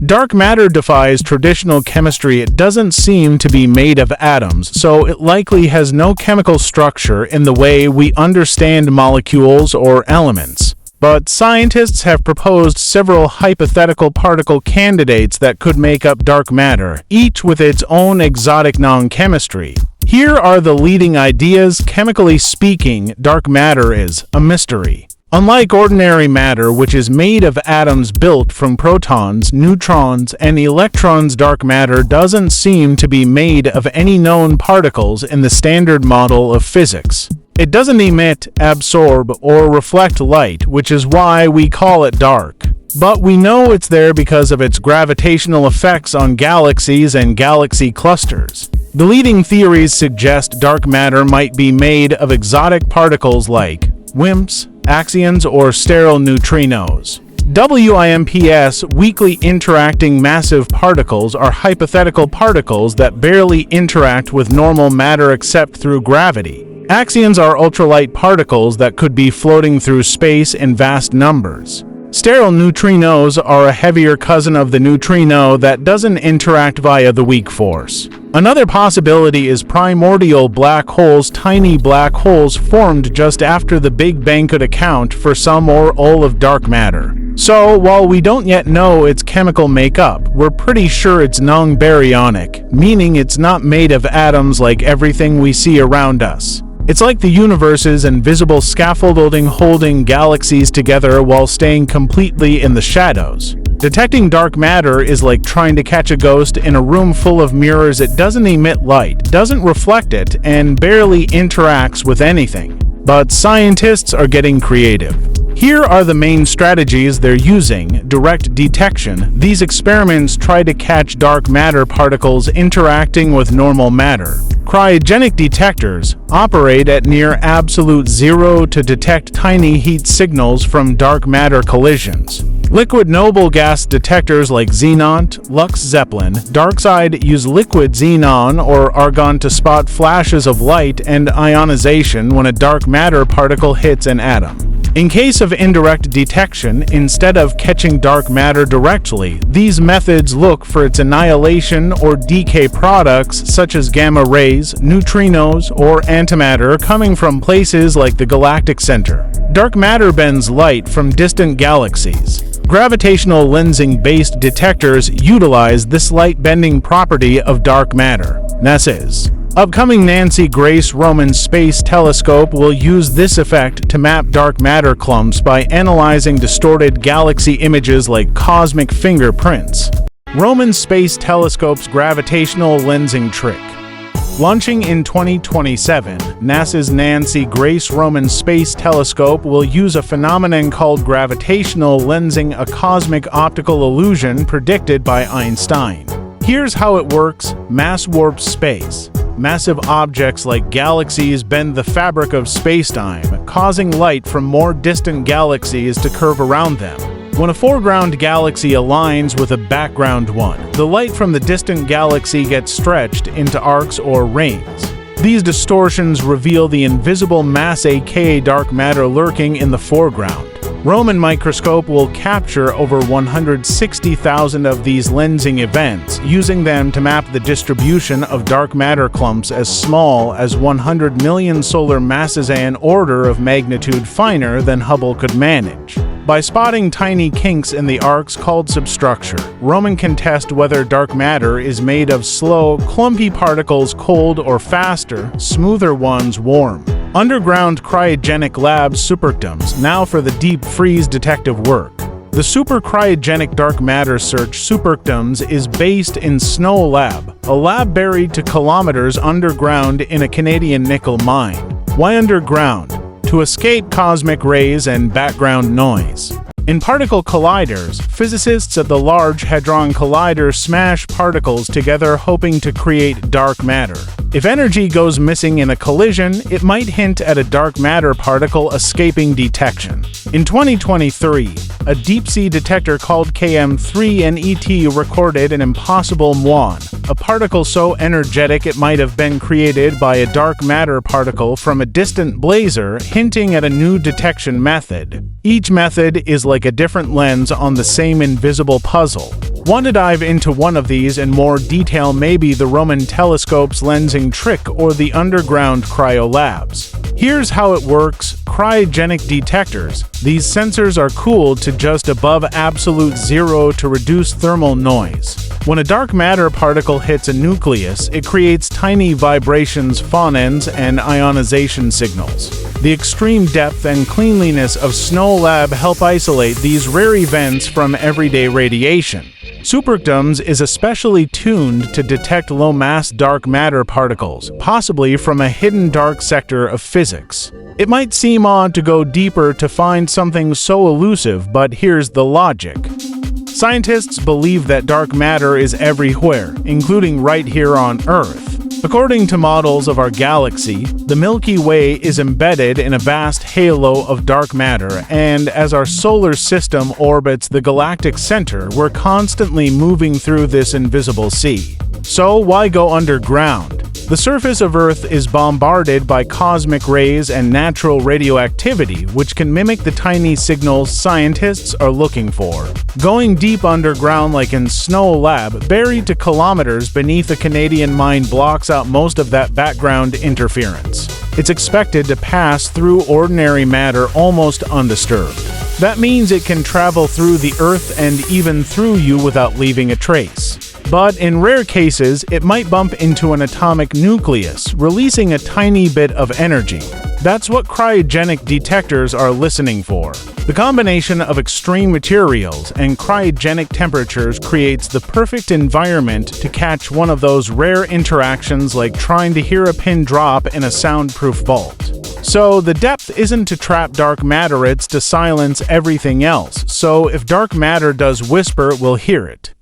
Dark matter defies traditional chemistry. It doesn't seem to be made of atoms, so it likely has no chemical structure in the way we understand molecules or elements. But scientists have proposed several hypothetical particle candidates that could make up dark matter, each with its own exotic non-chemistry. Here are the leading ideas. Chemically speaking, dark matter is a mystery. Unlike ordinary matter, which is made of atoms built from protons, neutrons, and electrons, dark matter doesn't seem to be made of any known particles in the standard model of physics. It doesn't emit, absorb, or reflect light, which is why we call it dark. But we know it's there because of its gravitational effects on galaxies and galaxy clusters. The leading theories suggest dark matter might be made of exotic particles like WIMPs, axions, or sterile neutrinos. WIMPs, weakly interacting massive particles, are hypothetical particles that barely interact with normal matter except through gravity. Axions are ultralight particles that could be floating through space in vast numbers. Sterile neutrinos are a heavier cousin of the neutrino that doesn't interact via the weak force. Another possibility is primordial black holes. Tiny black holes formed just after the Big Bang could account for some or all of dark matter. So, while we don't yet know its chemical makeup, we're pretty sure it's non-baryonic, meaning it's not made of atoms like everything we see around us. It's like the universe's invisible scaffolding holding galaxies together while staying completely in the shadows. Detecting dark matter is like trying to catch a ghost in a room full of mirrors. It doesn't emit light, doesn't reflect it, and barely interacts with anything. But scientists are getting creative. Here are the main strategies they're using. Direct detection. These experiments try to catch dark matter particles interacting with normal matter. Cryogenic detectors operate at near absolute zero to detect tiny heat signals from dark matter collisions. Liquid noble gas detectors like xenon, Lux Zeppelin, Darkside use liquid xenon or argon to spot flashes of light and ionization when a dark matter particle hits an atom. In case of indirect detection, instead of catching dark matter directly, these methods look for its annihilation or decay products such as gamma rays, neutrinos, or antimatter coming from places like the galactic center. Dark matter bends light from distant galaxies. Gravitational lensing-based detectors utilize this light-bending property of dark matter. NASA's upcoming Nancy Grace Roman Space Telescope will use this effect to map dark matter clumps by analyzing distorted galaxy images like cosmic fingerprints. Roman Space Telescope's gravitational lensing trick. Launching in 2027, NASA's Nancy Grace Roman Space Telescope will use a phenomenon called gravitational lensing, a cosmic optical illusion predicted by Einstein. Here's how it works: mass-warped space. Massive objects like galaxies bend the fabric of spacetime, causing light from more distant galaxies to curve around them. When a foreground galaxy aligns with a background one, the light from the distant galaxy gets stretched into arcs or rings. These distortions reveal the invisible mass, aka dark matter, lurking in the foreground. Roman microscope will capture over 160,000 of these lensing events, using them to map the distribution of dark matter clumps as small as 100 million solar masses, an order of magnitude finer than Hubble could manage. By spotting tiny kinks in the arcs called substructure, Roman can test whether dark matter is made of slow, clumpy particles, cold or faster, smoother ones warm. Underground cryogenic lab superatoms. Now for the deep freeze detective work. The super cryogenic dark matter search superatoms is based in Snow Lab, a lab buried to kilometers underground in a Canadian nickel mine. Why underground? To escape cosmic rays and background noise. In particle colliders, physicists at the Large Hadron Collider smash particles together hoping to create dark matter. If energy goes missing in a collision, it might hint at a dark matter particle escaping detection. In 2023, a deep-sea detector called KM3NET recorded an impossible muon, a particle so energetic it might have been created by a dark matter particle from a distant blazar, hinting at a new detection method. Each method is like a different lens on the same invisible puzzle. Want to dive into one of these in more detail, maybe the Roman telescope's lensing trick or the underground cryolabs? Here's how it works. Cryogenic detectors. These sensors are cooled to just above absolute zero to reduce thermal noise. When a dark matter particle hits a nucleus, it creates tiny vibrations, phonons, and ionization signals. The extreme depth and cleanliness of SNOLAB help isolate these rare events from everyday radiation. Superatoms is especially tuned to detect low-mass dark matter particles, possibly from a hidden dark sector of physics. It might seem odd to go deeper to find something so elusive, but here's the logic. Scientists believe that dark matter is everywhere, including right here on Earth. According to models of our galaxy, the Milky Way is embedded in a vast halo of dark matter, and as our solar system orbits the galactic center, we're constantly moving through this invisible sea. So why go underground? The surface of Earth is bombarded by cosmic rays and natural radioactivity, which can mimic the tiny signals scientists are looking for. Going deep underground like in SNOLAB, buried to kilometers beneath a Canadian mine, blocks out most of that background interference. It's expected to pass through ordinary matter almost undisturbed. That means it can travel through the Earth and even through you without leaving a trace. But in rare cases, it might bump into an atomic nucleus, releasing a tiny bit of energy. That's what cryogenic detectors are listening for. The combination of extreme materials and cryogenic temperatures creates the perfect environment to catch one of those rare interactions, like trying to hear a pin drop in a soundproof vault. So the depth isn't to trap dark matter, it's to silence everything else. So if dark matter does whisper, we'll hear it.